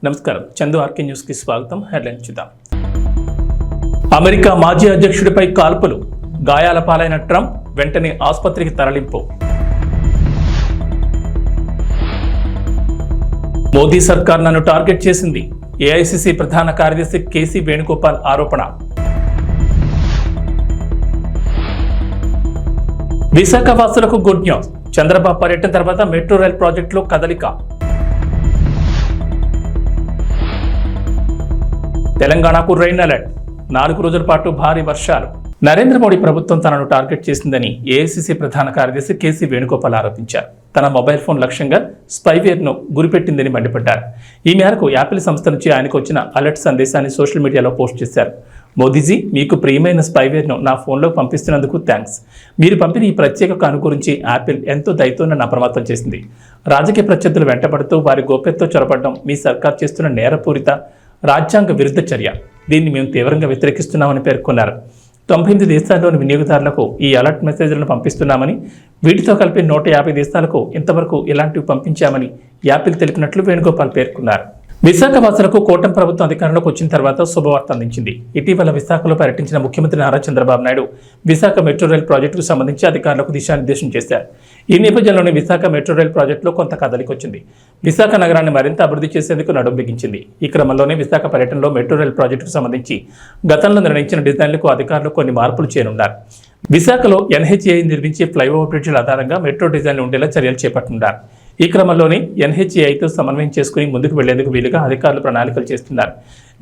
నమస్కారం, Chandu RK news కి స్వాగతం. హెడ్లైన్స్ చూద్దాం. అమెరికా మాజీ అధ్యక్షుడిపై కాల్పులు, గాయాల పాలైన ట్రంప్ వెంటనే ఆసుపత్రికి తరలింపు. మోదీ సర్కార్ నన్ను టార్గెట్ చేసింది, ఏఐసిసి ప్రధాన కార్యదర్శి కేసీ వేణుగోపాల్ ఆరోపణ. విశాఖ వాసులకు గుడ్ న్యూస్, చంద్రబాబు పర్యటన తర్వాత మెట్రో రైల్ ప్రాజెక్టులో కదలిక. తెలంగాణకు రెయిన్ అలర్ట్, 4 రోజుల పాటు భారీ వర్షాలు. నరేంద్ర మోడీ ప్రభుత్వం తనను టార్గెట్ చేసిందని ఏఐసిసి ప్రధాన కార్యదర్శి కేసీ వేణుగోపాల్ ఆరోపించారు. తన మొబైల్ ఫోన్ లక్ష్యంగా స్పైవేర్ను గురిపెట్టిందని మండిపడ్డారు. ఈ మేరకు యాపిల్ సంస్థ నుంచి ఆయనకు వచ్చిన అలర్ట్ సందేశాన్ని సోషల్ మీడియాలో పోస్ట్ చేశారు. మోదీజీ, మీకు ప్రియమైన స్పైవేర్ను నా ఫోన్లో పంపిస్తున్నందుకు థ్యాంక్స్. మీరు పంపిన ఈ ప్రత్యేక కాను గురించి యాపిల్ ఎంతో దయతో నన్ను అప్రమత్తం చేసింది. రాజకీయ ప్రత్యర్థులు వెంటబడుతూ వారి గోప్యతతో చొరబడడం మీ సర్కార్ చేస్తున్న నేరపూరిత రాజ్యాంగ విరుద్ధ చర్య. దీన్ని మేము తీవ్రంగా వ్యతిరేకిస్తున్నామని పేర్కొన్నారు. 98 దేశాల్లోని వినియోగదారులకు ఈ అలర్ట్ మెసేజ్లను పంపిస్తున్నామని, వీటితో కలిపి 150 దేశాలకు ఇంతవరకు ఇలాంటివి పంపించామని యాపిల్ తెలిపినట్లు వేణుగోపాల్ పేర్కొన్నారు. విశాఖ వాసులకు కూటమి ప్రభుత్వం అధికారంలోకి వచ్చిన తర్వాత శుభవార్త అందించింది. ఇటీవల విశాఖలో పర్యటించిన ముఖ్యమంత్రి నారా చంద్రబాబు నాయుడు విశాఖ మెట్రో రైల్ ప్రాజెక్టుకు సంబంధించి అధికారులకు దిశానిర్దేశం చేశారు. ఈ నేపథ్యంలోనే విశాఖ మెట్రో రైల్ ప్రాజెక్టులో కొంత కదలికొచ్చింది. విశాఖ నగరాన్ని మరింత అభివృద్ధి చేసేందుకు నడుం బిగించింది. ఈ క్రమంలోనే విశాఖ పర్యటనలో మెట్రో రైల్ ప్రాజెక్టుకు సంబంధించి గతంలో నిర్ణయించిన డిజైన్లకు అధికారులు కొన్ని మార్పులు చేయనున్నారు. విశాఖలో ఎన్హెచ్ఏఐ నిర్మించే ఫ్లైఓవర్ బ్రిడ్జిల ఆధారంగా మెట్రో డిజైన్లు ఉండేలా చర్యలు చేపట్టనున్నారు. ఈ క్రమంలోనే ఎన్హెచ్ఏఐతో సమన్వయం చేసుకుని ముందుకు వెళ్లేందుకు వీలుగా అధికారులు ప్రణాళికలు చేస్తున్నారు.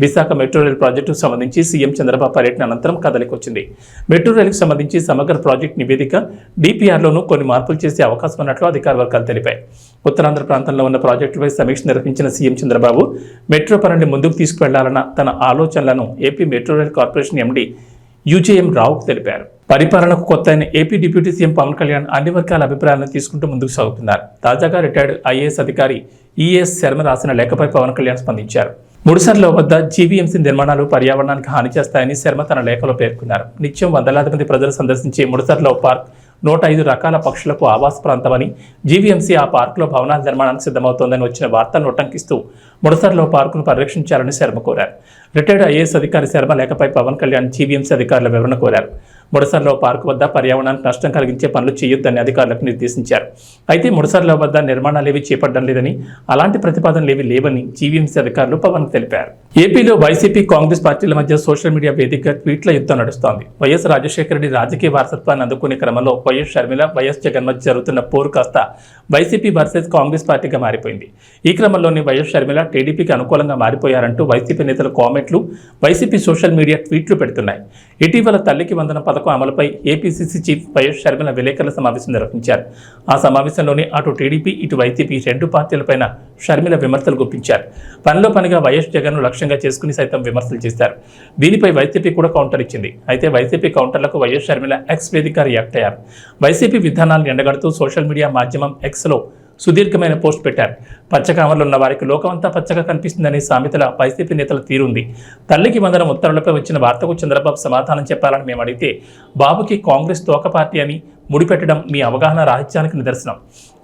విశాఖ మెట్రో రైల్ ప్రాజెక్టుకు సంబంధించి సీఎం చంద్రబాబు పర్యటన అనంతరం కదలికొచ్చింది. మెట్రో రైలుకు సంబంధించి సమగ్ర ప్రాజెక్టు నివేదిక డిపిఆర్లోనూ కొన్ని మార్పులు చేసే అవకాశం ఉన్నట్లు అధికార వర్గాలు తెలిపాయి. ఉత్తరాంధ్ర ప్రాంతంలో ఉన్న ప్రాజెక్టుపై సమీక్ష నిర్వహించిన సీఎం చంద్రబాబు మెట్రో పనిని ముందుకు తీసుకువెళ్లాలన్న తన ఆలోచనలను AP metro rail corporation MD UJM రావుకు తెలిపారు. పరిపాలనకు కొత్త అయిన AP deputy CM Pawan Kalyan అన్ని వర్గాల అభిప్రాయాలను తీసుకుంటూ ముందుకు సాగుతున్నారు. తాజాగా రిటైర్డ్ ఐఏఎస్ అధికారి ఈఎస్ శర్మ రాసిన లేఖపై పవన్ కళ్యాణ్ స్పందించారు. ముడిసర్ల వద్ద జీవీఎంసీ నిర్మాణాలు పర్యావరణానికి హాని చేస్తాయని శర్మ తన లేఖలో పేర్కొన్నారు. నిత్యం వందలాది మంది ప్రజలు సందర్శించే ముడిసర్ల పార్క్ 105 రకాల పక్షులకు ఆవాస ప్రాంతమని, జీవీఎంసీ ఆ పార్కులో భవనాల నిర్మాణానికి సిద్ధమవుతోందని వచ్చిన వార్తలను ఉటంకిస్తూ ముడిసర్ల పార్కును పరిరక్షించాలని శర్మ కోరారు. రిటైర్డ్ ఐఏఎస్ అధికారి శర్మ లేఖపై పవన్ కళ్యాణ్ జీవీఎంసీ అధికారుల వివరణ కోరారు. ముడిసర్ల పార్కు వద్ద పర్యావరణానికి నష్టం కలిగించే పనులు చేయొద్దని అధికారులకు నిర్దేశించారు. అయితే ముడిసర్ల వద్ద నిర్మాణాలేవి చేపట్టడం లేదని, అలాంటి ప్రతిపాదనలేవి లేవని జీవీఎంసీ అధికారులు పవన్ తెలిపారు. ఏపీలో వైసీపీ కాంగ్రెస్ పార్టీల మధ్య సోషల్ మీడియా వేదికగా ట్వీట్ల యుద్ధం నడుస్తోంది. వైఎస్ రాజశేఖర రెడ్డి రాజకీయ వారసత్వాన్ని అందుకునే క్రమంలో వైఎస్ షర్మిల, వైఎస్ జగన్ మధ్య జరుగుతున్న పోరు కాస్త వైసీపీ వర్సెస్ కాంగ్రెస్ పార్టీగా మారిపోయింది. ఈ క్రమంలోనే వైఎస్ షర్మిల టీడీపీకి అనుకూలంగా మారిపోయారంటూ వైసీపీ నేతల కామెంట్లు, వైసీపీ సోషల్ మీడియా ట్వీట్లు పెడుతున్నాయి. ఇటీవల తల్లికి వందనం పథకం అమలుపై ఏపీసీసీ చీఫ్ వైఎస్ షర్మిల విలేకరుల సమావేశం నిర్వహించారు. ఆ సమావేశంలోనే అటు టీడీపీ, ఇటు వైసీపీ 2 పార్టీలపైన షర్మిల విమర్శలు గుప్పించారు. పనిలో పనిగా వైఎస్ జగన్ను లక్ష్యంగా చేసుకుని సైతం విమర్శలు చేశారు. దీనిపై వైసీపీ కూడా కౌంటర్ ఇచ్చింది. అయితే వైసీపీ కౌంటర్లకు వైఎస్ షర్మిల ఎక్స్ వేదిక రియాక్ట్ అయ్యారు. వైసీపీ విధానాలను ఎండగడుతూ సోషల్ మీడియా మాధ్యమం ఎక్స్లో సుదీర్ఘమైన పోస్ట్ పెట్టారు. పచ్చకామర్లు ఉన్న వారికి లోకమంతా పచ్చగా కనిపిస్తుందనే సామెతల వైసీపీ నేతల తీరుంది. తల్లికి వందనం ఉత్తర్వులపై వచ్చిన వార్తకు చంద్రబాబు సమాధానం చెప్పాలని మేము అడిగితే, బాబుకి కాంగ్రెస్ తోక పార్టీ అని ముడిపెట్టడం మీ అవగాహన రాహిత్యానికి నిదర్శనం.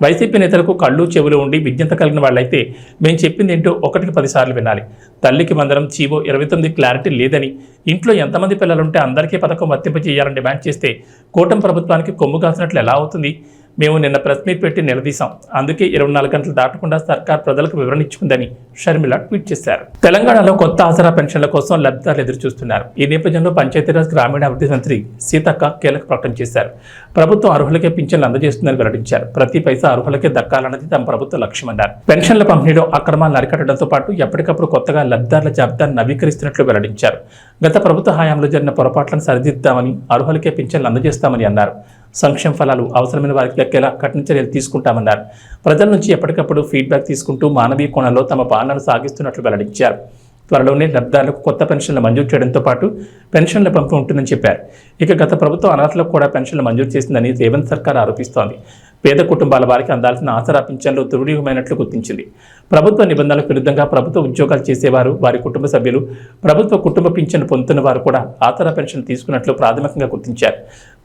వైసీపీ నేతలకు కళ్ళు చెవులు ఉండి విజ్ఞత కలిగిన వాళ్ళైతే మేము చెప్పింది ఏంటో 1కి 10 సార్లు వినాలి. తల్లికి వందనం చీవో 29 క్లారిటీ లేదని, ఇంట్లో ఎంతమంది పిల్లలుంటే అందరికీ పథకం వర్తింపజేయాలని డిమాండ్ చేస్తే కూటమి ప్రభుత్వానికి కొమ్ము కాసినట్లు ఎలా అవుతుంది? మేము నిన్న ప్రెస్ మీట్ పెట్టి నిలదీశాం. అందుకే 24 గంటలు దాటకుండా సర్కార్ ప్రజలకు వివరణ ఇచ్చుకుందని షర్మిల ట్వీట్ చేశారు. తెలంగాణలో కొత్త ఆసరా పెన్షన్ల కోసం లబ్ధిదారులు ఎదురు చూస్తున్నారు. ఈ నేపథ్యంలో పంచాయతీరాజ్ గ్రామీణాభివృద్ధి మంత్రి సీతక్క కీలక ప్రకటన చేశారు. ప్రభుత్వం అర్హులకే పింఛన్లు అందజేస్తుందని వెల్లడించారు. ప్రతి పైసా అర్హులకే దక్కాలన్నది తమ ప్రభుత్వ లక్ష్యమన్నారు. పెన్షన్ల పంపిణీలో అక్రమాలను అరికట్టడంతో పాటు ఎప్పటికప్పుడు కొత్తగా లబ్ధిదారుల జాబితాను నవీకరిస్తున్నట్లు వెల్లడించారు. గత ప్రభుత్వ హయాంలో జరిగిన పొరపాట్లను సరిదిద్దామని, అర్హులకే పింఛన్లు అందజేస్తామని అన్నారు. సంక్షేమ ఫలాలు అవసరమైన వారికి దక్కేలా కఠిన చర్యలు తీసుకుంటామన్నారు. ప్రజల నుంచి ఎప్పటికప్పుడు ఫీడ్బ్యాక్ తీసుకుంటూ మానవీయ కోణంలో తమ పాలనను సాగిస్తున్నట్లు వెల్లడించారు. త్వరలోనే లబ్ధిదారులకు కొత్త పెన్షన్లు మంజూరు చేయడంతో పాటు పెన్షన్ల పంపిణీ ఉంటుందని చెప్పారు. ఇక గత ప్రభుత్వం అనర్హులకు కూడా పెన్షన్లు మంజూరు చేసిందని రేవంత్ సర్కార్ ఆరోపిస్తోంది. పేద కుటుంబాల వారికి అందాల్సిన ఆసరా పింఛన్లు దుర్వినియోగమైనట్లు గుర్తించింది. ప్రభుత్వ నిబంధనలకు విరుద్ధంగా ప్రభుత్వ ఉద్యోగాలు చేసేవారు, వారి కుటుంబ సభ్యులు, ప్రభుత్వ కుటుంబ పింఛను పొందుతున్న వారు కూడా ఆసరా పెన్షన్ తీసుకున్నట్లు ప్రాథమికంగా గుర్తించారు.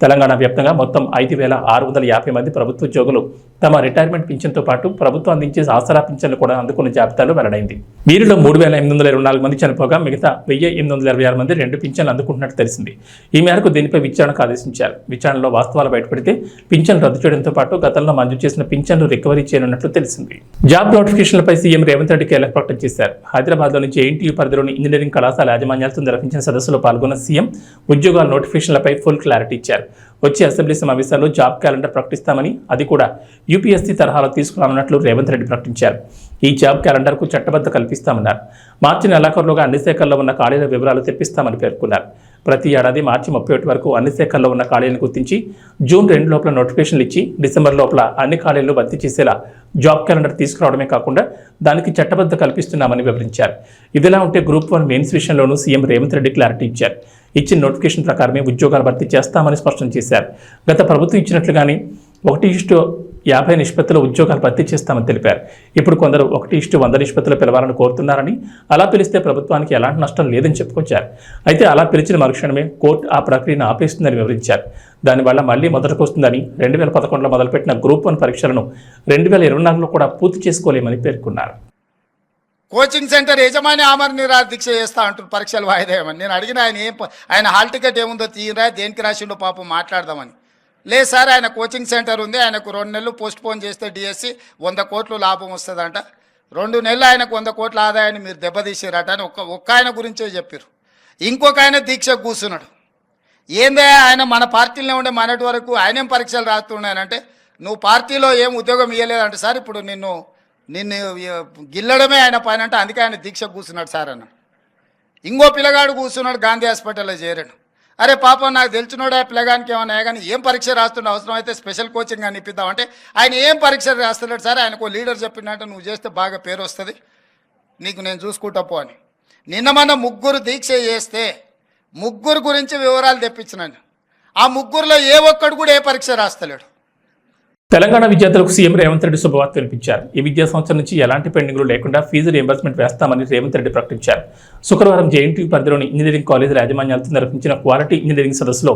తెలంగాణ వ్యాప్తంగా మొత్తం 5,650 మంది ప్రభుత్వ ఉద్యోగులు తమ రిటైర్మెంట్ పింఛన్తో పాటు ప్రభుత్వం అందించే ఆసరా పింఛన్లు కూడా అందుకున్న జాబితాలో వెల్లడైంది. వీరిలో 3,824 మంది చనిపోగా మిగతా 1,826 మంది 2 పింఛన్లు అందుకుంటున్నట్టు తెలిసింది. ఈ మేరకు దీనిపై విచారణకు ఆదేశించారు. విచారణలో వాస్తవాలు బయటపడితే పింఛన్లు రద్దు చేయడంతో పాటు గతంలో మంజూరు చేసిన పింఛన్లు రికవరీ చేయనున్నట్లు తెలిసింది. జాబ్ నోటిఫికేషన్లపై సీఎం రేవంత్ రెడ్డి కీలక ప్రకటన చేశారు. హైదరాబాద్లోని జేఎన్టీయూ పరిధిలోని ఇంజనీరింగ్ కళాశాల యాజమాన్యాలతో నిర్వహించిన సదస్సులో పాల్గొన్న సీఎం ఉద్యోగాల నోటిఫికేషన్లపై ఫుల్ క్లారిటీ ఇచ్చారు. వచ్చే అసెంబ్లీ సమావేశాల్లో జాబ్ క్యాలెండర్ ప్రకటిస్తామని, అది కూడా యూపీఎస్సీ తరహాలో తీసుకురానున్నట్లు రేవంత్ రెడ్డి ప్రకటించారు. ఈ జాబ్ క్యాలెండర్కు చట్టబద్ధ కల్పిస్తామన్నారు. మార్చి నెలాఖరులోగా అన్ని శాఖల్లో ఉన్న ఖాళీల వివరాలు తెప్పిస్తామని పేర్కొన్నారు. ప్రతి ఏడాది మార్చి 31 వరకు అన్ని శాఖల్లో ఉన్న ఖాళీలను గుర్తించి జూన్ 2 లోపల నోటిఫికేషన్లు ఇచ్చి డిసెంబర్ లోపల అన్ని ఖాళీలను భర్తీ చేసేలా జాబ్ క్యాలెండర్ తీసుకురావడమే కాకుండా దానికి చట్టబద్ధ కల్పిస్తున్నామని వివరించారు. ఇదిలా ఉంటే గ్రూప్ 1 మెయిన్స్ విషయంలోనూ సీఎం రేవంత్ రెడ్డి క్లారిటీ ఇచ్చారు. ఇచ్చిన నోటిఫికేషన్ ప్రకారమే ఉద్యోగాలు భర్తీ చేస్తామని స్పష్టం చేశారు. గత ప్రభుత్వం ఇచ్చినట్లుగానే 1:50 నిష్పత్తిలో ఉద్యోగాలు భర్తీ చేస్తామని తెలిపారు. ఇప్పుడు కొందరు 1:100 నిష్పత్తిలో పిలవాలని కోరుతున్నారని, అలా పిలిస్తే ప్రభుత్వానికి ఎలాంటి నష్టం లేదని చెప్పుకొచ్చారు. అయితే అలా పిలిచిన మరుక్షణమే కోర్టు ఆ ప్రక్రియను ఆపేస్తుందని వివరించారు. దానివల్ల మళ్లీ మొదటికి వస్తుందని, 2011లో మొదలుపెట్టిన గ్రూప్ 1 పరీక్షలను 2024లో కూడా పూర్తి చేసుకోలేమని పేర్కొన్నారు. కోచింగ్ సెంటర్ యజమాని ఆమరణ నిరాహార దీక్ష చేస్తా అంటారు పరీక్షలు వాయిదా వేయమని. నేను అడిగిన ఆయన హాల్ టికెట్ ఏముందో తీయరా, దేనికి రాసిండో పాపం మాట్లాడదామని. లేదు సార్, ఆయన కోచింగ్ సెంటర్ ఉంది, ఆయనకు 2 నెలలు పోస్ట్ పోన్ చేస్తే డిఎస్సి 100 కోట్లు లాభం వస్తుందంట, 2 నెలలు ఆయనకు 100 కోట్ల ఆదాయాన్ని మీరు దెబ్బతీసారట అని ఒక్క ఆయన గురించే చెప్పారు. ఇంకొక ఆయన దీక్ష కూర్చున్నాడు. ఏందే ఆయన మన పార్టీలో ఉండే మనటి వరకు ఆయనేం పరీక్షలు రాస్తున్నాయనంటే, నువ్వు పార్టీలో ఏం ఉద్యోగం ఇవ్వలేదంటే సార్, ఇప్పుడు నిన్ను గిల్లడమే ఆయన పైన అంటే, అందుకే ఆయన దీక్ష కూర్చున్నాడు సార్ అన్న. ఇంకో పిల్లగాడు కూర్చున్నాడు, గాంధీ హాస్పిటల్లో చేరాడు. అరే పాపం, నాకు తెలిసినోడు ఆ పిల్లగానికి ఏమన్నా కానీ ఏం పరీక్ష రాస్తుండే, అవసరం అయితే స్పెషల్ కోచింగ్ అని ఇప్పిద్దామంటే ఆయన ఏం పరీక్ష రాస్తున్నాడు సార్, ఆయనకు లీడర్ చెప్పినట్టు నువ్వు చేస్తే బాగా పేరు వస్తుంది, నీకు నేను చూసుకుంటా పో అని. నిన్న మన 3 దీక్ష చేస్తే 3 గురించి వివరాలు తెప్పించినాను. ఆ 3లో ఏ ఒక్కడు కూడా ఏ పరీక్ష రాస్తలేడు. తెలంగాణ విద్యార్థులకు సీఎం రేవంత్ రెడ్డి శుభవార్త వినిపించారు. ఈ విద్యా సంవత్సరం నుంచి ఎలాంటి పెండింగ్లు లేకుండా ఫీజు రియంబర్స్మెంట్ వేస్తామని రేవంత్ రెడ్డి ప్రకటించారు. శుక్రవారం జేఎన్టీయూ పరిధిలోని ఇంజనీరింగ్ కాలేజీల యాజమాన్యాలతో నిర్వహించిన క్వాలిటీ ఇంజనీరింగ్ సదస్సులో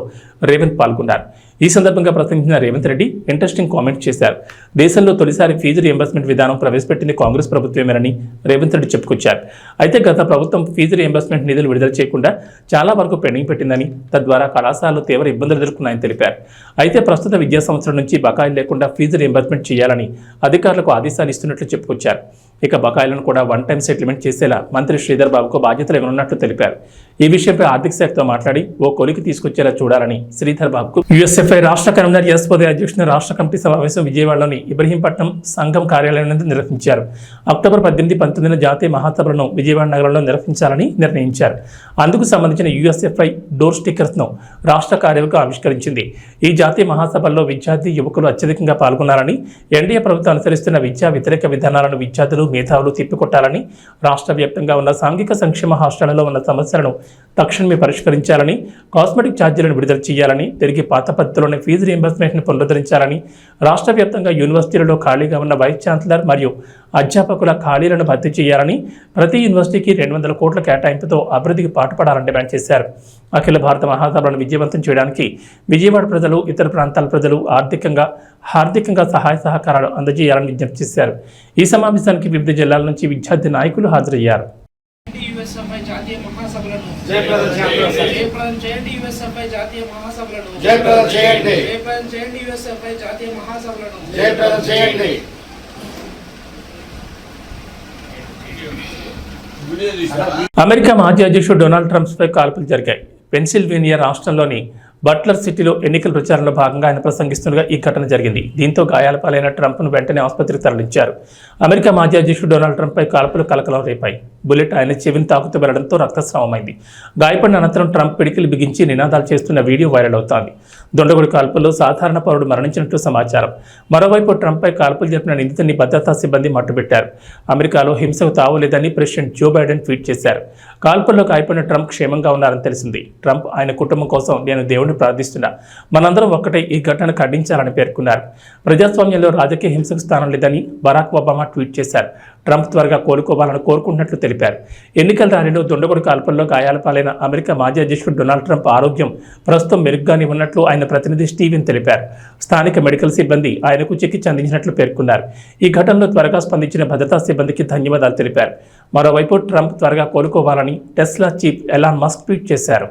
రేవంత్ పాల్గొన్నారు. ఈ సందర్భంగా ప్రసంగించిన రేవంత్ రెడ్డి ఇంట్రెస్టింగ్ కామెంట్ చేశారు. దేశంలో తొలిసారి ఫీజు రియంబర్స్మెంట్ విధానం ప్రవేశపెట్టింది కాంగ్రెస్ ప్రభుత్వమేనని రేవంత్ రెడ్డి చెప్పుకొచ్చారు. అయితే గత ప్రభుత్వం ఫీజు రియంబర్స్మెంట్ నిధులు విడుదల చేయకుండా చాలా వరకు పెండింగ్ పెట్టిందని, తద్వారా కళాశాలలు తీవ్ర ఇబ్బందులు ఎదుర్కొన్నాయని తెలిపారు. అయితే ప్రస్తుత విద్యా సంవత్సరం నుంచి బకాయిలు లేకుండా ఫీజు రియంబర్స్మెంట్ చేయాలని అధికారులకు ఆదేశాలు ఇస్తున్నట్లు చెప్పుకొచ్చారు. ఇక బకాయిలను కూడా 1 టైం సెటిల్మెంట్ చేసేలా మంత్రి శ్రీధర్ బాబుకు బాధ్యతలు ఇవ్వనున్నట్లు తెలిపారు. ఈ విషయంపై ఆర్థిక శాఖతో మాట్లాడి ఓ కొలికి తీసుకొచ్చేలా చూడాలని శ్రీధర్ బాబుకు యూఎస్ఎఫ్ఐ రాష్ట్ర కన్వీనర్ ఎస్పోదే అధ్యక్షుని రాష్ట్ర కమిటీ సమావేశం విజయవాడలోని ఇబ్రహీంపట్నం సంఘం కార్యాలయం నందు నిర్వహించారు. అక్టోబర్ 18, 19 జాతీయ మహాసభలను విజయవాడ నగరంలో నిర్వహించాలని నిర్ణయించారు. అందుకు సంబంధించిన యూఎస్ఎఫ్ఐ డోర్ స్టిక్కర్స్ను రాష్ట్ర కార్యవర్గం ఆవిష్కరించింది. ఈ జాతీయ మహాసభల్లో విద్యార్థి యువకులు అత్యధికంగా పాల్గొన్నారని, ఎన్డీఏ ప్రభుత్వం అనుసరిస్తున్న విద్యా వ్యతిరేక విధానాలను విద్యార్థులు మేధావులు తిప్పికొట్టాలని, రాష్ట్ర వ్యాప్తంగా ఉన్న సాంఘిక సంక్షేమ హాస్టళ్లలో ఉన్న సమస్యలను తక్షణమే పరిష్కరించాలని, కాస్మెటిక్ ఛార్జీలను విడుదల చేయాలని, తిరిగి పాత పద్ధతిలోనే ఫీజు రియంబర్స్మెంట్ను పునరుద్ధరించాలని, రాష్ట్ర వ్యాప్తంగా యూనివర్సిటీలలో ఖాళీగా ఉన్న వైస్ ఛాన్సలర్ మరియు అధ్యాపకుల ఖాళీలను భర్తీ చేయాలని, ప్రతి యూనివర్సిటీకి 200 కోట్ల కేటాయింపుతో అభివృద్ధికి పాటుపడాలని డిమాండ్ చేశారు. అఖిల భారత మహాసభలను విజయవంతం చేయడానికి విజయవాడ ప్రజలు, ఇతర ప్రాంతాల ప్రజలు ఆర్థికంగా సహాయ సహకారాలు అందజేయాలని విజ్ఞప్తి చేశారు. ఈ సమావేశానికి వివిధ జిల్లాల నుంచి విద్యార్థి నాయకులు హాజరయ్యారు. అమెరికా మాజీ అధ్యక్షుడు డొనాల్డ్ ట్రంప్పై కాల్పులు జరిగాయి. పెన్సిల్వేనియా రాష్ట్రంలోని బట్లర్ సిటీలో ఎన్నికల ప్రచారంలో భాగంగా ఆయన ప్రసంగిస్తుండగా ఈ ఘటన జరిగింది. దీంతో గాయాల పాలైన ట్రంప్ను వెంటనే ఆసుపత్రికి తరలించారు. అమెరికా మాజీ అధ్యక్షుడు డొనాల్డ్ ట్రంప్పై కాల్పులు కలకలం రేపాయి. బుల్లెట్ ఆయన చెవిని తాకుతూ వెళ్లడంతో రక్తస్రావమైంది. గాయపడిన అనంతరం ట్రంప్ పిడికిలు బిగించి నినాదాలు చేస్తున్న వీడియో వైరల్ అవుతోంది. దొండగుడి కాల్పుల్లో సాధారణ పౌరుడు మరణించినట్లు సమాచారం. మరోవైపు ట్రంప్పై కాల్పులు జరిపిన నిందితుడిని భద్రతా సిబ్బంది మట్టుబెట్టారు. అమెరికాలో హింసకు తావులేదని ప్రెసిడెంట్ జో బైడెన్ ట్వీట్ చేశారు. కాల్పుల్లో గాయపడిన ట్రంప్ క్షేమంగా ఉన్నారని తెలిసింది. ట్రంప్ ఆయన కుటుంబం కోసం నేను దేవుడిని దేవుని ప్రార్థిస్తున్నా. మనందరం ఒక్కటే ఈ ఘటనను ఖండించాలని పేర్కొన్నారు. ప్రజాస్వామ్యంలో రాజకీయ హింసకు స్థానం లేదని బరాక్ ఒబామా ట్వీట్ చేశారు. ట్రంప్ త్వరగా కోలుకోవాలని కోరుకుంటున్నట్లు తెలిపారు. ఎన్నికల ర్యాలీలో దుండగుడు కాల్పుల్లో గాయాల పాలైన అమెరికా మాజీ అధ్యక్షుడు డొనాల్డ్ ట్రంప్ ఆరోగ్యం ప్రస్తుతం మెరుగ్గానే ఉన్నట్లు ఆయన ప్రతినిధి స్టీవెన్ తెలిపారు. స్థానిక మెడికల్ సిబ్బంది ఆయనకు చికిత్స అందించినట్లు పేర్కొన్నారు. ఈ ఘటనలో త్వరగా స్పందించిన భద్రతా సిబ్బందికి ధన్యవాదాలు తెలిపారు. మరోవైపు ట్రంప్ త్వరగా కోలుకోవాలని Tesla chief Elon Musk tweet చేశారు.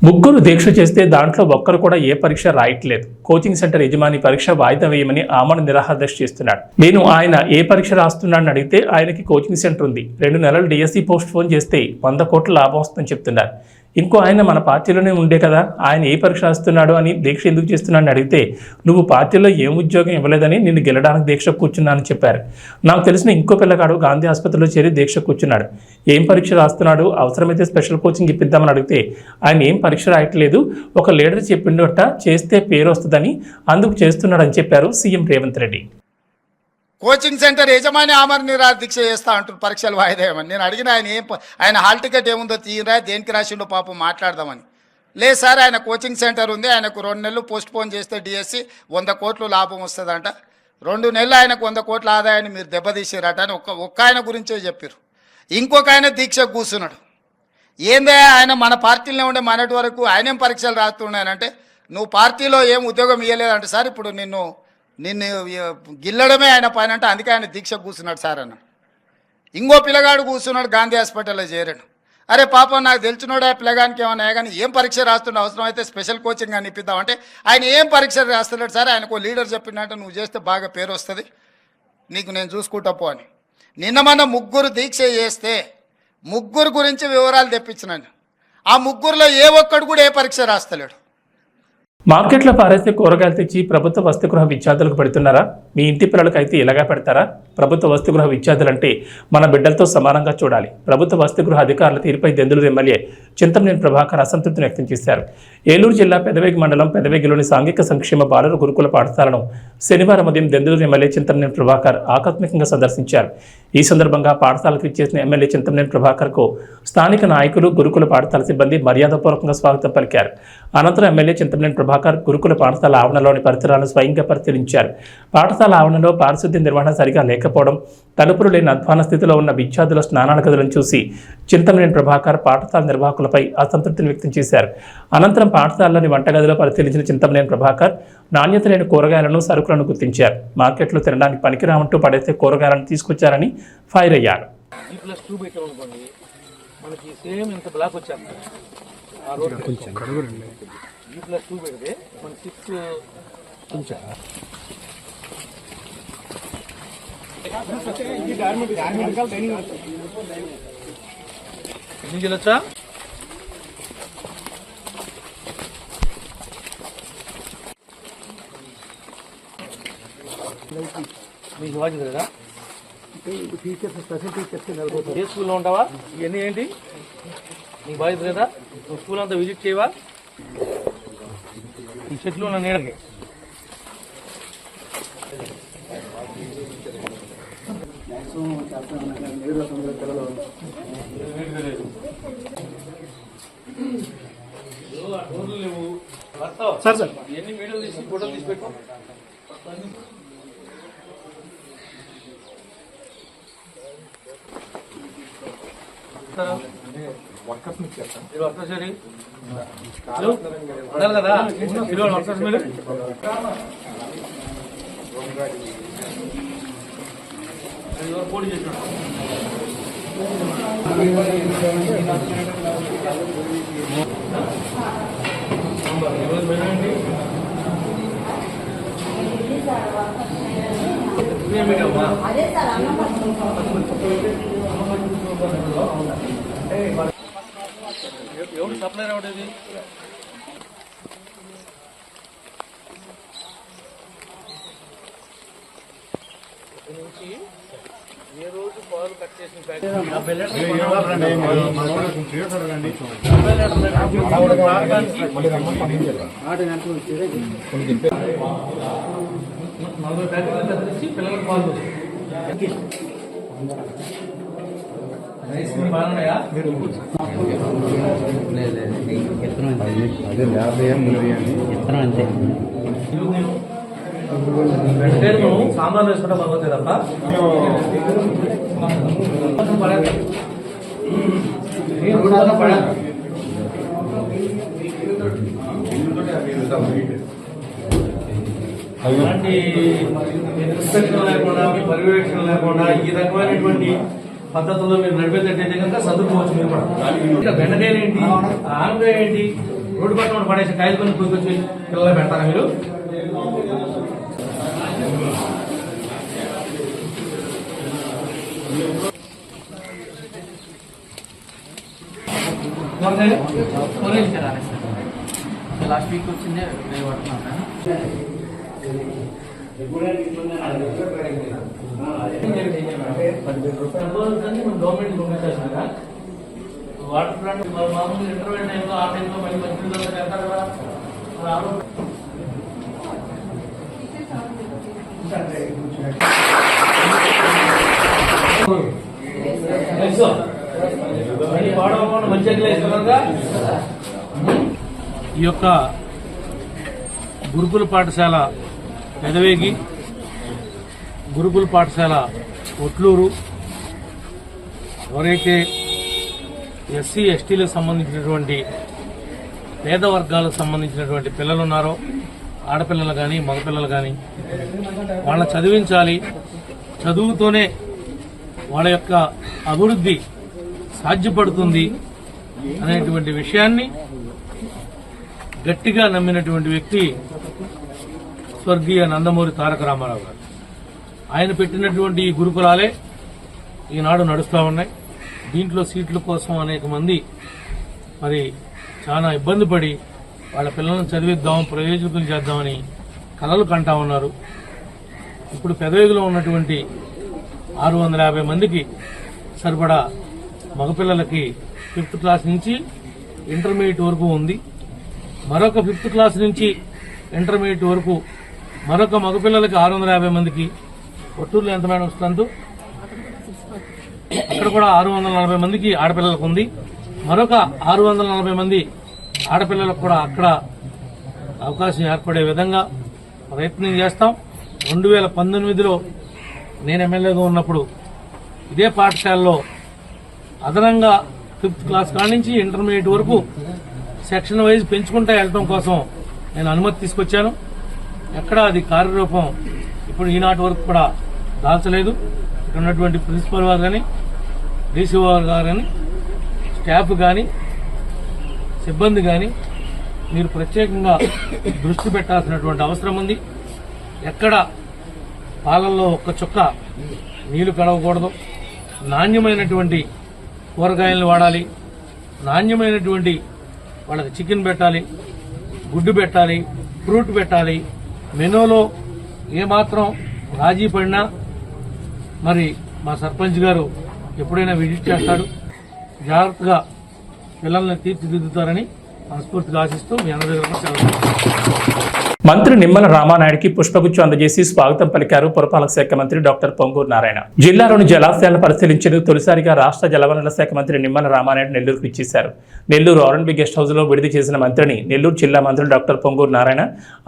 ముగ్గురు దీక్ష చేస్తే దాంట్లో ఒక్కరు కూడా ఏ పరీక్ష రాయట్లేదు. కోచింగ్ సెంటర్ యజమాని పరీక్ష వాయిదా వేయమని ఆమరణ నిరాహారదీక్ష చేస్తున్నాడు. నేను ఆయన ఏ పరీక్ష రాస్తున్నాడని అడిగితే ఆయనకి కోచింగ్ సెంటర్ ఉంది, 2 నెలలు డిఎస్సి పోస్ట్ పోన్ చేస్తే 100 కోట్ల లాభం వస్తుందని చెప్తున్నారు. ఇంకో ఆయన మన పార్టీలోనే ఉండే కదా, ఆయన ఏ పరీక్ష రాస్తున్నాడు అని దీక్ష ఎందుకు చేస్తున్నాడని అడిగితే నువ్వు పార్టీలో ఏం ఉద్యోగం ఇవ్వలేదని నిన్ను గెలడానికి దీక్ష కూర్చున్నానని చెప్పారు. నాకు తెలిసిన ఇంకో పిల్లగాడు గాంధీ ఆసుపత్రిలో చేరి దీక్ష కూర్చున్నాడు. ఏం పరీక్ష రాస్తున్నాడు, అవసరమైతే స్పెషల్ కోచింగ్ ఇప్పిద్దామని అడిగితే ఆయన ఏం పరీక్ష రాయట్లేదు, ఒక లీడర్ చెప్పిండట చేస్తే పేరు వస్తుందని అందుకు చేస్తున్నాడని చెప్పారు CM Revanth Reddy. Coaching centre యజమాని ఆమరణ నిరాహార దీక్ష చేస్తా అంటారు పరీక్షలు వాయిదా వేయమని. నేను అడిగిన ఆయన హాల్ టికెట్ ఏముందో తీయరా, దేనికి రాసిండో పాపం మాట్లాడదామని. లేదు సార్, ఆయన కోచింగ్ సెంటర్ ఉంది, ఆయనకు 2 నెలలు పోస్ట్ పోన్ చేస్తే డిఎస్సి 100 కోట్లు లాభం వస్తుందంట. 2 నెలలు ఆయనకు 100 కోట్ల ఆదాయాన్ని మీరు దెబ్బతీసారట అని ఒక్క ఆయన గురించే చెప్పారు. ఇంకొక ఆయన దీక్ష కూర్చున్నాడు. ఏందే ఆయన మన పార్టీలో ఉండే మనటి వరకు ఆయనేం పరీక్షలు రాస్తున్నాయనంటే నువ్వు పార్టీలో ఏం ఉద్యోగం ఇవ్వలేదంటే సార్ ఇప్పుడు నిన్ను గిల్లడమే ఆయన పైన అంటే అందుకే ఆయన దీక్ష కూర్చున్నాడు సార్ అన్న. ఇంకో పిల్లగాడు కూర్చున్నాడు గాంధీ హాస్పిటల్లో చేరాడు. అరే పాపం నాకు తెలిసినోడు ఆ పిల్లగానికి ఏమన్నా కానీ ఏం పరీక్ష రాస్తుండే, అవసరం అయితే స్పెషల్ కోచింగ్ అని ఇప్పిద్దామంటే ఆయన ఏం పరీక్ష రాస్తున్నాడు సార్, ఆయనకు లీడర్ చెప్పినట్టు నువ్వు చేస్తే బాగా పేరు వస్తుంది, నీకు నేను చూసుకుంటా పో అని. నిన్న మన 3 దీక్ష చేస్తే 3 గురించి వివరాలు తెప్పించినాను. ఆ 3లో ఏ ఒక్కడు కూడా ఏ పరీక్ష రాస్తలేడు. మార్కెట్లో పారేస్తే కూరగాయలు తెచ్చి ప్రభుత్వ వసతిగృహ విద్యార్థులకు పెడుతున్నారా? మీ ఇంటి పిల్లలకు అయితే ఇలాగా పెడతారా? ప్రభుత్వ వసతిగృహ విద్యార్థులంటే మన బిడ్డలతో సమానంగా చూడాలి. ప్రభుత్వ వసతిగృహ అధికారుల తీరుపై దెందులూరు ఎమ్మెల్యే చింతమనేని ప్రభాకర్ అసంతృప్తిని వ్యక్తం చేశారు. ఏలూరు జిల్లా పెదవేగి మండలం పెదవేగిలోని సాంఘిక సంక్షేమ బాలుర గురుకుల పాఠశాలను శనివారం ఉదయం దెందులూరు ఎమ్మెల్యే చింతమనేని ప్రభాకర్ ఆకస్మికంగా సందర్శించారు. ఈ సందర్భంగా పాఠశాలకు ఇచ్చేసిన ఎమ్మెల్యే చింతమనేని ప్రభాకర్కు స్థానిక నాయకులు, గురుకుల పాఠశాల సిబ్బంది మర్యాదపూర్వకంగా స్వాగతం పలికారు. అనంతరం ఎమ్మెల్యే చింతమనేని ప్రభాకర్ గురుకుల పాఠశాల ఆవరణలోని పరిసరాలను స్వయంగా పరిశీలించారు. పాఠశాల ఆవరణలో పారిశుద్ధ్య నిర్వహణ సరిగా లేకపోవడం, తలుపులు లేని అధ్వాన స్థితిలో ఉన్న విద్యార్థుల స్నానాల గదులను చూసి చింతమనేని ప్రభాకర్ పాఠశాల నిర్వాహకులపై అసంతృప్తిని వ్యక్తం చేశారు. అనంతరం పాఠశాలలోని వంటగదిలో పరిశీలించిన చింతమనేని ప్రభాకర్ నాణ్యత లేని కూరగాయలను, సరుకులను గుర్తించారు. మార్కెట్లో తినడానికి పనికిరామంటూ పడేసే కూరగాయలను తీసుకొచ్చారని ఫైర్ అయ్యారు. మీకు బాధ్యత లేదా? టీచర్స్ స్పెషల్ టీచర్స్ ఏ స్కూల్లో ఉంటావా? ఇవన్నీ ఏంటి నీకు బాధ్యత లేదా? నువ్వు స్కూల్ అంతా విజిట్ చేయవా? ఈ చెట్లు ఉన్న నీడకి సార్ ఎన్ని వీడియోలు తీసి ఫోటోలు తీసి పెట్టు. వర్కర్స్ ఉండాలి కదా, వర్కర్స్ మీరు ఎవరు పోటీ చేసినాడు ఎవరు సప్లై రావడేది నుంచి ఏ రోజు పాలు కట్ చేసిన పిల్లలకు పాలు బాగున్నాయా సాంబార్లు వేసుకుంటే బాగుంటుంది తప్ప అలాంటి ఇన్స్పెక్షన్ లేకుండా పర్యవేక్షణ లేకుండా ఈ రకమైనటువంటి పద్ధతుల్లో మీరు నడిపేటట్టయితే కనుక చదువుకోవచ్చు మీరు కూడా. ఇంకా బెండకాయ ఏంటి, ఆనకాయ ఏంటి, రోడ్డు పక్కన పడేసి కాయలు కొని కూర్చొచ్చి పిల్లలు పెడతారా మీరు? లాస్ట్ వీక్ వచ్చిందే పడుతున్నాను. గవర్నమెంట్ పంపించాల్సిందా వాటర్ ప్లాంట్ మామూలు ఇంటర్వ్యూ టైంలో ఆ టైంలో మళ్ళీ మంచి వెళ్తారు కదా. ఈ యొక్క గురుకుల పాఠశాల పెదవేగి, గురుకుల పాఠశాల ఒట్లూరు, ఎవరైతే ఎస్సీ ఎస్టీలకు సంబంధించినటువంటి పేద వర్గాలకు సంబంధించినటువంటి పిల్లలు ఉన్నారో, ఆడపిల్లలు కానీ మగపిల్లలు కానీ, వాళ్ళని చదివించాలి, చదువుతోనే వాళ్ళ యొక్క అభివృద్ధి సాధ్యపడుతుంది అనేటువంటి విషయాన్ని గట్టిగా నమ్మినటువంటి వ్యక్తి స్వర్గీయ నందమూరి తారక రామారావు గారు. ఆయన పెట్టినటువంటి ఈ గురుకులాలే ఈనాడు నడుస్తూ ఉన్నాయి. దీంట్లో సీట్ల కోసం అనేక మంది మరి చాలా ఇబ్బంది పడి వాళ్ళ పిల్లలను చదివిద్దాం, ప్రయోజకులు చేద్దామని కలలు కంటా ఉన్నారు. ఇప్పుడు పెదవేగిలో ఉన్నటువంటి 650 మందికి సరిపడా మగపిల్లలకి 5th క్లాస్ నుంచి ఇంటర్మీడియట్ వరకు ఉంది. మరొక 5th క్లాస్ నుంచి ఇంటర్మీడియట్ వరకు మరొక మగపిల్లలకి 650 మందికి. ఒట్టూరులో ఎంత మేడం వస్తుందో అక్కడ కూడా 640 మందికి ఆడపిల్లలకు ఉంది. మరొక 640 మంది ఆడపిల్లలకు కూడా అక్కడ అవకాశం ఏర్పడే విధంగా ప్రయత్నం చేస్తాం. 2019లో నేను ఎమ్మెల్యేగా ఉన్నప్పుడు ఇదే పాఠశాలలో అదనంగా 5th క్లాస్ కాడి నుంచి ఇంటర్మీడియట్ వరకు సెక్షన్ వైజ్ పెంచుకుంటూ వెళ్ళడం కోసం నేను అనుమతి తీసుకొచ్చాను. ఎక్కడ అది కార్యరూపం ఇప్పుడు ఈనాటి వరకు కూడా దాల్చలేదు. ఇక్కడ ఉన్నటువంటి ప్రిన్సిపల్ వారు కానీ, డీసీ వారు కానీ, స్టాఫ్ కానీ, సిబ్బంది కానీ మీరు ప్రత్యేకంగా దృష్టి పెట్టాల్సినటువంటి అవసరం ఉంది. ఎక్కడ పాలల్లో ఒక్క చుక్క నీళ్లు కడవకూడదు. నాణ్యమైనటువంటి కూరగాయలను వాడాలి, నాణ్యమైనటువంటి వాళ్ళకి చికెన్ పెట్టాలి, గుడ్డు పెట్టాలి, ఫ్రూట్ పెట్టాలి. మెనూలో ఏమాత్రం రాజీ పడినా మరి మా సర్పంచ్ గారు ఎప్పుడైనా విజిట్ చేస్తాడు. జాగ్రత్తగా పిల్లల్ని తీర్చిదిద్దుతారని మనస్ఫూర్తిగా ఆశిస్తూ మీ అందరి దగ్గర సెలవు. మంత్రి నిమ్మల రామానాయుడికి పుష్పగుచ్చం అందజేసి స్వాగతం పలికారు పురపాలక శాఖ మంత్రి డాక్టర్ పొంగూరు నారాయణ. జిల్లాలోని జలాశయాలను పరిశీలించేందుకు తొలిసారిగా రాష్ట్ర జలవనరుల శాఖ మంత్రి నిమ్మల రామానాయుడు నెల్లూరుకు ఇచ్చేశారు. నెల్లూరు ఆర్ఎన్బి గెస్ట్ హౌస్ లో విడుదల చేసిన మంత్రిని నెల్లూరు జిల్లా మంత్రి డాక్టర్ పొంగూరు నారాయణ,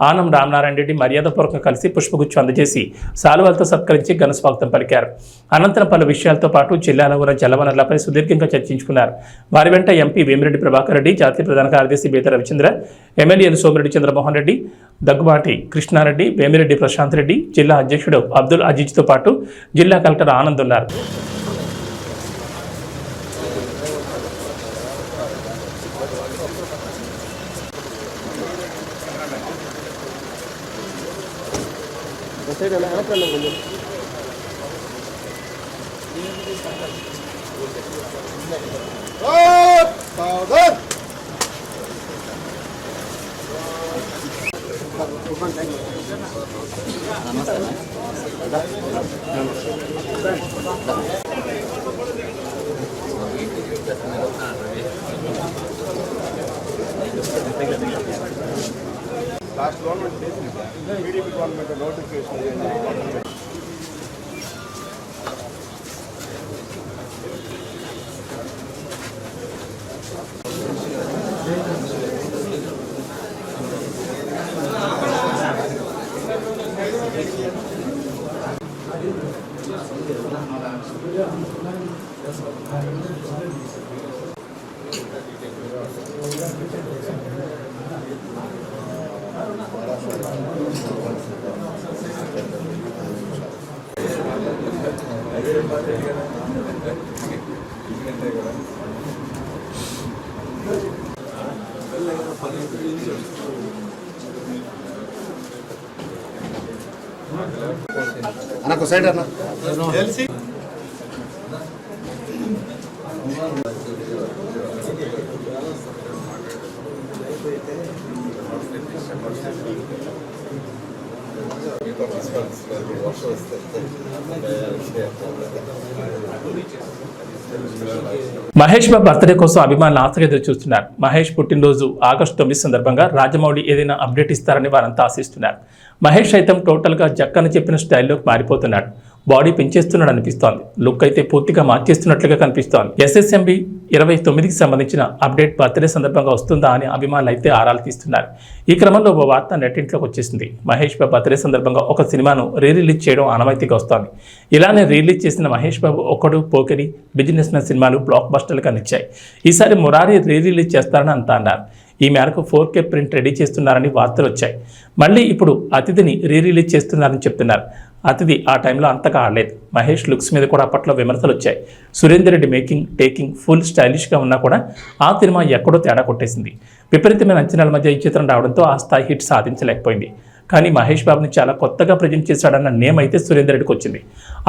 ఆనం రామనారాయణ రెడ్డి మర్యాదపూర్వకంగా కలిసి పుష్పగుచ్చం అందజేసి శాలువాలతో సత్కరించి ఘన స్వాగతం పలికారు. అనంతరం పలు విషయాలతో పాటు జిల్లాలో ఉన్న జలవనరులపై సుదీర్ఘంగా చర్చించుకున్నారు. వారి వెంట ఎంపీ వేమిరెడ్డి ప్రభాకర్ రెడ్డి, జాతీయ ప్రధాన కార్యదర్శి బేత రవిచంద్ర, ఎమ్మెల్యేలు సోమిరెడ్డి చంద్రమోహన్ రెడ్డి, దగ్గుబాటి కృష్ణారెడ్డి, వేమిరెడ్డి ప్రశాంత్ రెడ్డి, జిల్లా అధ్యక్షుడు అబ్దుల్ అజీజ్తో పాటు జిల్లా కలెక్టర్ ఆనంద్ ఉన్నారు. లాస్ట్ గవర్నమెంట్ చేసింది టీడీపీ గవర్నమెంట్ నోటిఫికేషన్ అన్న సైడ్ అన్న మహేష్ బాబు బర్త్డే కోసం అభిమానులు ఆశగా ఎదురు చూస్తున్నారు. మహేష్ పుట్టినరోజు ఆగస్టు 9 సందర్భంగా రాజమౌళి ఏదైనా అప్డేట్ ఇస్తారని వారంతా ఆశిస్తున్నారు. మహేష్ సైతం టోటల్గా జక్కని చెప్పిన స్టైల్లోకి మారిపోతున్నాడు. బాడీ పెంచేస్తున్నాడు అనిపిస్తోంది. లుక్ అయితే పూర్తిగా మార్చేస్తున్నట్లుగా కనిపిస్తోంది. SSMB 29కి సంబంధించిన అప్డేట్ బర్త్డే సందర్భంగా వస్తుందా అని అభిమానులు అయితే ఆరాలు తీస్తున్నారు. ఈ క్రమంలో ఓ వార్త నెట్టింట్లోకి వచ్చేసింది. మహేష్ బాబు బర్త్డే సందర్భంగా ఒక సినిమాను రిలీజ్ చేయడం ఆనవాయితీగా వస్తోంది. ఇలానే రిలీజ్ చేసిన మహేష్ బాబు ఒకడు, పోకిరి, బిజినెస్ మ్యాన్ సినిమాలు బ్లాక్ బస్టర్లుగా నిచ్చాయి. ఈసారి మురారి రిలీజ్ చేస్తారని అంతా అన్నారు. ఈ మేరకు 4K ప్రింట్ రెడీ చేస్తున్నారని వార్తలు వచ్చాయి. మళ్ళీ ఇప్పుడు అతిథిని రిలీజ్ చేస్తున్నారని చెప్తున్నారు. అతిథి ఆ టైంలో అంతగా ఆడలేదు. మహేష్ లుక్స్ మీద కూడా అప్పట్లో విమర్శలు వచ్చాయి. Surender Reddy making, taking full స్టైలిష్గా ఉన్నా కూడా ఆ సినిమా ఎక్కడో తేడా కొట్టేసింది. విపరీతమైన అంచనాల మధ్య ఈ చిత్రం రావడంతో ఆ స్థాయి హిట్ సాధించలేకపోయింది. కానీ మహేష్ బాబుని చాలా కొత్తగా ప్రజెంట్ చేశాడన్న నేమ్ అయితే సురేందర్ రెడ్డికి వచ్చింది.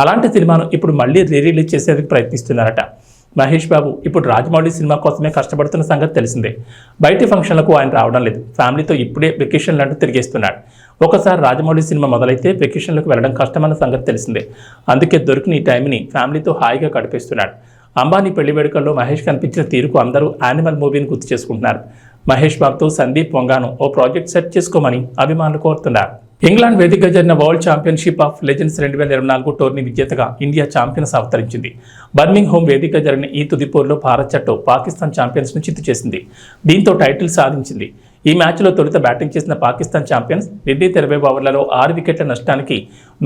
అలాంటి సినిమాను ఇప్పుడు మళ్ళీ రిలీజ్ చేసేందుకు ప్రయత్నిస్తున్నారట. మహేష్ బాబు ఇప్పుడు రాజమౌళి సినిమా కోసమే కష్టపడుతున్న సంగతి తెలిసిందే. బయటి ఫంక్షన్లకు ఆయన రావడం లేదు. ఫ్యామిలీతో ఇప్పుడే వెకేషన్లు అంటూ తిరిగేస్తున్నాడు. ఒకసారి రాజమౌళి సినిమా మొదలైతే వెకేషన్లకు వెళ్ళడం కష్టమన్న సంగతి తెలిసిందే. అందుకే దొరికిన ఈ టైంని ఫ్యామిలీతో హాయిగా గడిపేస్తున్నాడు. అంబానీ పెళ్లి వేడుకల్లో మహేష్ కనిపించిన తీరుకు అందరూ యానిమల్ మూవీని గుర్తు చేసుకుంటున్నారు. మహేష్ బాబుతో సందీప్ వంగాను ఓ ప్రాజెక్ట్ సెట్ చేసుకోమని అభిమానులు కోరుతున్నారు. ఇంగ్లాండ్ వేదికగా జరిగిన world championship of legends 2024 tourney విజేతగా ఇండియా ఛాంపియన్స్ అవతరించింది. బర్మింగ్ హోమ్ వేదికగా జరిగిన ఈ తుది పోరులో భారత్ జట్టు పాకిస్తాన్ ఛాంపియన్స్ ను చిత్తు చేసింది. దీంతో టైటిల్ సాధించింది. ఈ మ్యాచ్లో తొలుత బ్యాటింగ్ చేసిన పాకిస్తాన్ ఛాంపియన్స్ నిర్ణీత 20 ఓవర్లలో 6 వికెట్ల నష్టానికి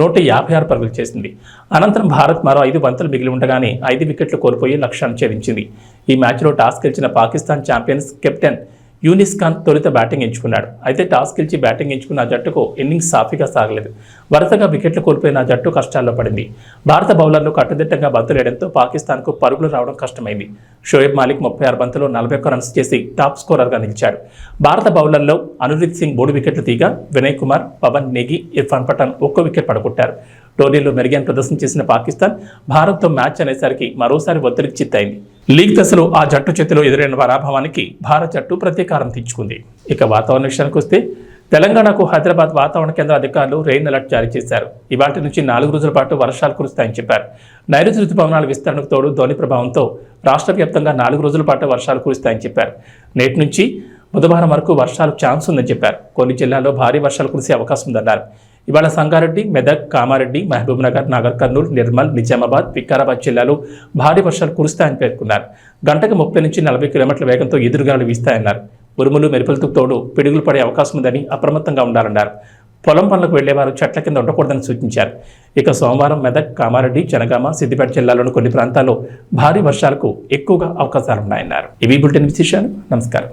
156 పరుగులు చేసింది. అనంతరం భారత్ మరో 5 బంతులు మిగిలి ఉండగానే 5 వికెట్లు కోల్పోయి లక్ష్యాన్ని ఛేదించింది. ఈ మ్యాచ్లో టాస్ గెలిచిన పాకిస్తాన్ ఛాంపియన్స్ కెప్టెన్ యూనిస్ ఖాన్ తొలుత బ్యాటింగ్ ఎంచుకున్నాడు. అయితే టాస్ గెలిచి బ్యాటింగ్ ఎంచుకున్న జట్టుకు ఇన్నింగ్స్ సాఫీగా సాగలేదు. వరుసగా వికెట్లు కోల్పోయిన జట్టు కష్టాల్లో పడింది. భారత బౌలర్లు కట్టుదిట్టంగా బంతులేయడంతో పాకిస్తాన్కు పరుగులు రావడం కష్టమైంది. షోయబ్ మాలిక్ 36 బంతుల్లో 41 రన్స్ చేసి టాప్ స్కోరర్గా నిలిచాడు. భారత బౌలర్లో అనురీత్ సింగ్ 3 వికెట్లు తీగా వినయ్ కుమార్, పవన్ నేగి, ఇర్ఫాన్ పఠాన్ 1 వికెట్ పడగొట్టారు. టోర్నీలో మెరుగైన ప్రదర్శన చేసిన పాకిస్తాన్ భారత్తో మ్యాచ్ అనేసరికి మరోసారి ఒత్తిడికి చిత్తైంది. లీగ్ దశలో ఆ జట్టు చేతిలో ఎదురైన పరాభవానికి భారత జట్టు ప్రతీకారం తీర్చుకుంది. ఇక వాతావరణ విషయానికి వస్తే తెలంగాణకు హైదరాబాద్ వాతావరణ కేంద్ర అధికారులు రెయిన్ అలర్ట్ జారీ చేశారు. ఇవాటి నుంచి 4 రోజుల పాటు వర్షాలు కురుస్తాయని చెప్పారు. నైరుతి రుతుపవనాల విస్తరణకు తోడు ధోని ప్రభావంతో రాష్ట్ర వ్యాప్తంగా 4 రోజుల పాటు వర్షాలు కురుస్తాయని చెప్పారు. నేటి నుంచి బుధవారం వరకు వర్షాలు ఛాన్స్ ఉందని చెప్పారు. కొన్ని జిల్లాల్లో భారీ వర్షాలు కురిసే అవకాశం ఉందన్నారు. ఇవాళ సంగారెడ్డి, మెదక్, కామారెడ్డి, మహబూబ్నగర్, నాగర్ కర్నూలు, నిర్మల్, నిజామాబాద్, వికారాబాద్ జిల్లాలో భారీ వర్షాలు కురుస్తాయని పేర్కొన్నారు. గంటకు 30 నుంచి 40 కిలోమీటర్ల వేగంతో ఎదురుగాలు వీస్తాయన్నారు. ఉరుములు, మెరుపులతో తోడు పిడుగులు పడే అవకాశం ఉందని అప్రమత్తంగా ఉండాలన్నారు. పొలం పనులకు వెళ్లేవారు చెట్ల కింద ఉండకూడదని సూచించారు. ఇక సోమవారం మెదక్, కామారెడ్డి, జనగామ, సిద్దిపేట జిల్లాలోని కొన్ని ప్రాంతాల్లో భారీ వర్షాలకు ఎక్కువగా అవకాశాలున్నాయన్నారు. ఇవి బులెటిన్ విశేషాలు. నమస్కారం.